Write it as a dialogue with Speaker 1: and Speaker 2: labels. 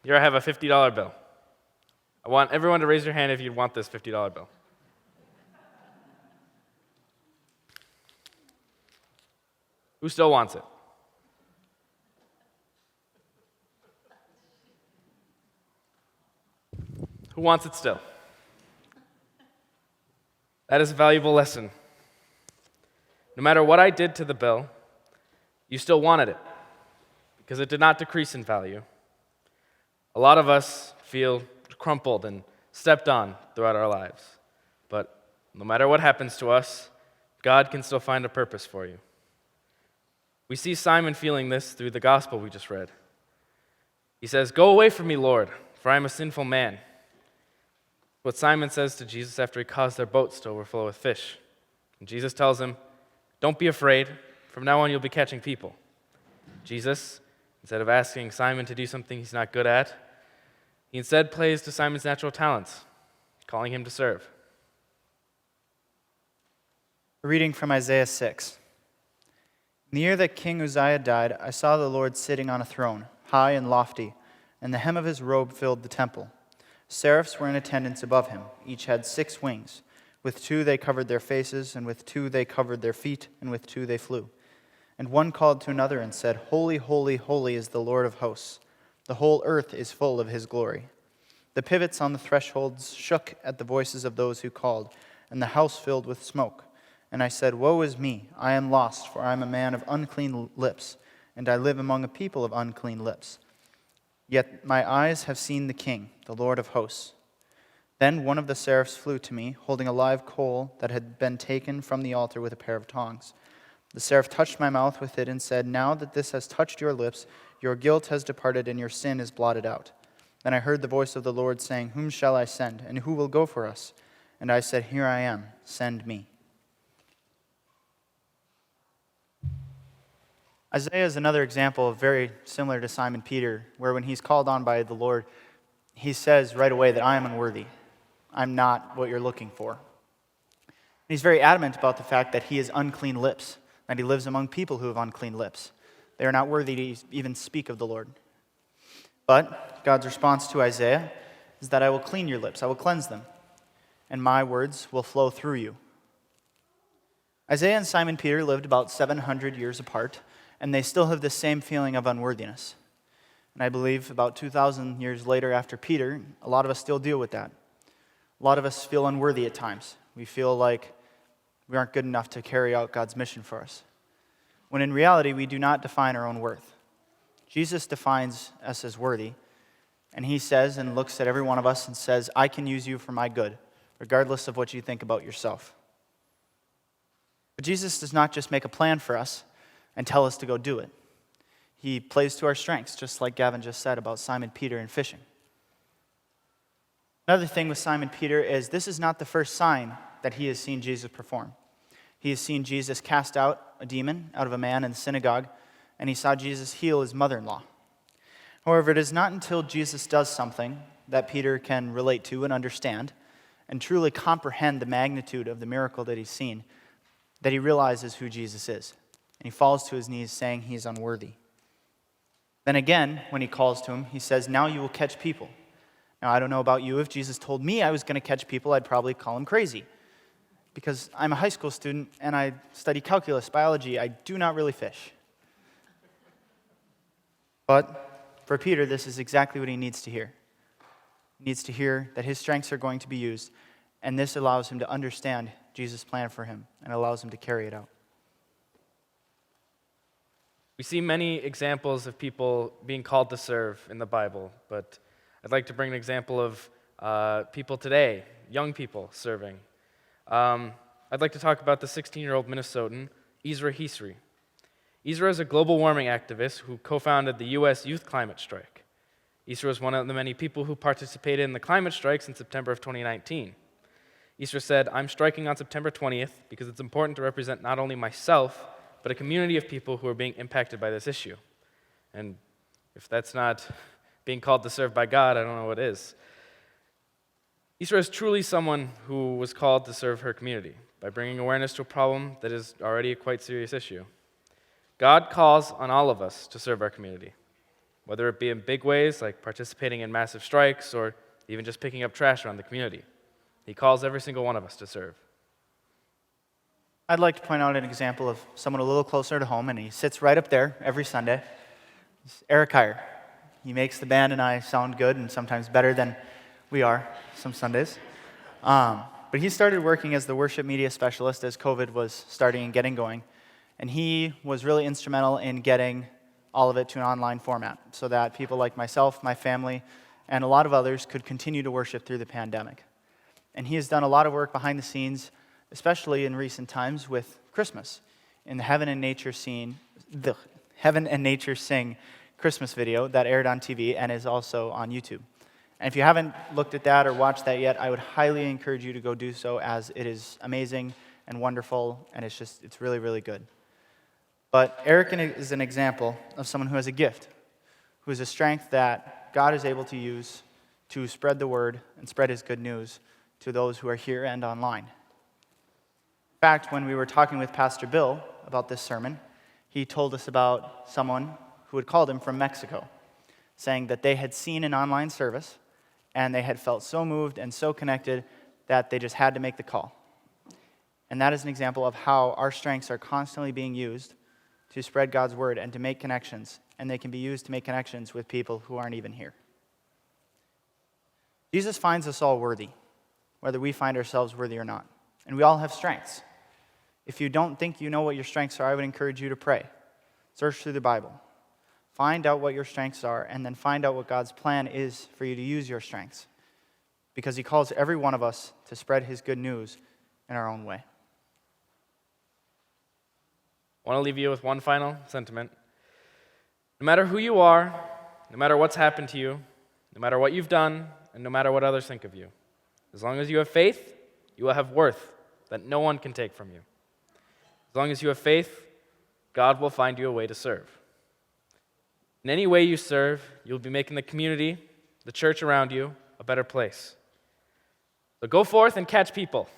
Speaker 1: Here I have a $50 bill. I want everyone to raise your hand if you want this $50 bill. Who still wants it? Who wants it still? That is a valuable lesson. No matter what I did to the bill, you still wanted it because it did not decrease in value. A lot of us feel crumpled and stepped on throughout our lives. But no matter what happens to us, God can still find a purpose for you. We see Simon feeling this through the gospel we just read. He says, "Go away from me, Lord, for I am a sinful man." What Simon says to Jesus after he caused their boats to overflow with fish. And Jesus tells him, "Don't be afraid. From now on, you'll be catching people." Jesus, instead of asking Simon to do something he's not good at, he instead plays to Simon's natural talents, calling him to serve.
Speaker 2: A reading from Isaiah 6. In the year that King Uzziah died, I saw the Lord sitting on a throne, high and lofty, and the hem of his robe filled the temple. Seraphs were in attendance above him. Each had 6 wings. With 2 they covered their faces, and with 2 they covered their feet, and with 2 they flew. And one called to another and said, "Holy, holy, holy is the Lord of hosts. The whole earth is full of his glory." The pivots on the thresholds shook at the voices of those who called, and the house filled with smoke. And I said, "Woe is me, I am lost, for I am a man of unclean lips, and I live among a people of unclean lips. Yet my eyes have seen the King, the Lord of hosts." Then one of the seraphs flew to me, holding a live coal that had been taken from the altar with a pair of tongs. The seraph touched my mouth with it and said, "Now that this has touched your lips, your guilt has departed and your sin is blotted out." Then I heard the voice of the Lord saying, "Whom shall I send, and who will go for us?" And I said, "Here I am, send me." Isaiah is another example very similar to Simon Peter, where when he's called on by the Lord, he says right away that I am unworthy. I'm not what you're looking for. And he's very adamant about the fact that he has unclean lips, that he lives among people who have unclean lips. They are not worthy to even speak of the Lord. But God's response to Isaiah is that I will clean your lips, I will cleanse them, and my words will flow through you. Isaiah and Simon Peter lived about 700 years apart, and they still have the same feeling of unworthiness. And I believe about 2,000 years later after Peter, a lot of us still deal with that. A lot of us feel unworthy at times. We feel like we aren't good enough to carry out God's mission for us. When in reality, we do not define our own worth. Jesus defines us as worthy, and he says and looks at every one of us and says, "I can use you for my good, regardless of what you think about yourself." But Jesus does not just make a plan for us and tell us to go do it. He plays to our strengths, just like Gavin just said about Simon Peter and fishing. Another thing with Simon Peter is this is not the first sign that he has seen Jesus perform. He has seen Jesus cast out a demon out of a man in the synagogue, and he saw Jesus heal his mother-in-law. However, it is not until Jesus does something that Peter can relate to and understand and truly comprehend the magnitude of the miracle that he's seen that he realizes who Jesus is. And he falls to his knees saying he is unworthy. Then again, when he calls to him, he says, "Now you will catch people." Now, I don't know about you. If Jesus told me I was going to catch people, I'd probably call him crazy. Because I'm a high school student and I study calculus, biology. I do not really fish. But for Peter, this is exactly what he needs to hear. He needs to hear that his strengths are going to be used, and this allows him to understand Jesus' plan for him and allows him to carry it out.
Speaker 1: We see many examples of people being called to serve in the Bible, but I'd like to bring an example of people today, young people serving. I'd like to talk about the 16-year-old Minnesotan, Ezra Hisri. Ezra is a global warming activist who co-founded the U.S. Youth Climate Strike. Ezra was one of the many people who participated in the climate strikes in September of 2019. Ezra said, "I'm striking on September 20th because it's important to represent not only myself, but a community of people who are being impacted by this issue." And if that's not being called to serve by God, I don't know what is. Ezra is truly someone who was called to serve her community by bringing awareness to a problem that is already a quite serious issue. God calls on all of us to serve our community. whether it be in big ways like participating in massive strikes or even just picking up trash around the community. He calls every single one of us to serve.
Speaker 2: I'd like to point out an example of someone a little closer to home, and he sits right up there every Sunday. It's Eric Heyer. He makes the band and I sound good, and sometimes better than we are some Sundays. But he started working as the worship media specialist as COVID was starting and getting going. And he was really instrumental in getting all of it to an online format so that people like myself, my family, and a lot of others could continue to worship through the pandemic. And he has done a lot of work behind the scenes, especially in recent times with Christmas, in the Heaven and Nature Sing Christmas video that aired on TV and is also on YouTube. And if you haven't looked at that or watched that yet, I would highly encourage you to go do so, as it is amazing and wonderful, and it's really, really good. But Eric is an example of someone who has a gift, who has a strength that God is able to use to spread the word and spread his good news to those who are here and online. In fact, when we were talking with Pastor Bill about this sermon, he told us about someone who had called him from Mexico, saying that they had seen an online service and they had felt so moved and so connected that they just had to make the call. And that is an example of how our strengths are constantly being used to spread God's word and to make connections, and they can be used to make connections with people who aren't even here. Jesus finds us all worthy, whether we find ourselves worthy or not. And we all have strengths. If you don't think you know what your strengths are, I would encourage you to pray. Search through the Bible. Find out what your strengths are, and then find out what God's plan is for you to use your strengths. Because he calls every one of us to spread his good news in our own way.
Speaker 1: I want to leave you with one final sentiment. No matter who you are, no matter what's happened to you, no matter what you've done, and no matter what others think of you, as long as you have faith, you will have worth that no one can take from you. As long as you have faith, God will find you a way to serve. In any way you serve, you'll be making the community, the church around you, a better place. So go forth and catch people.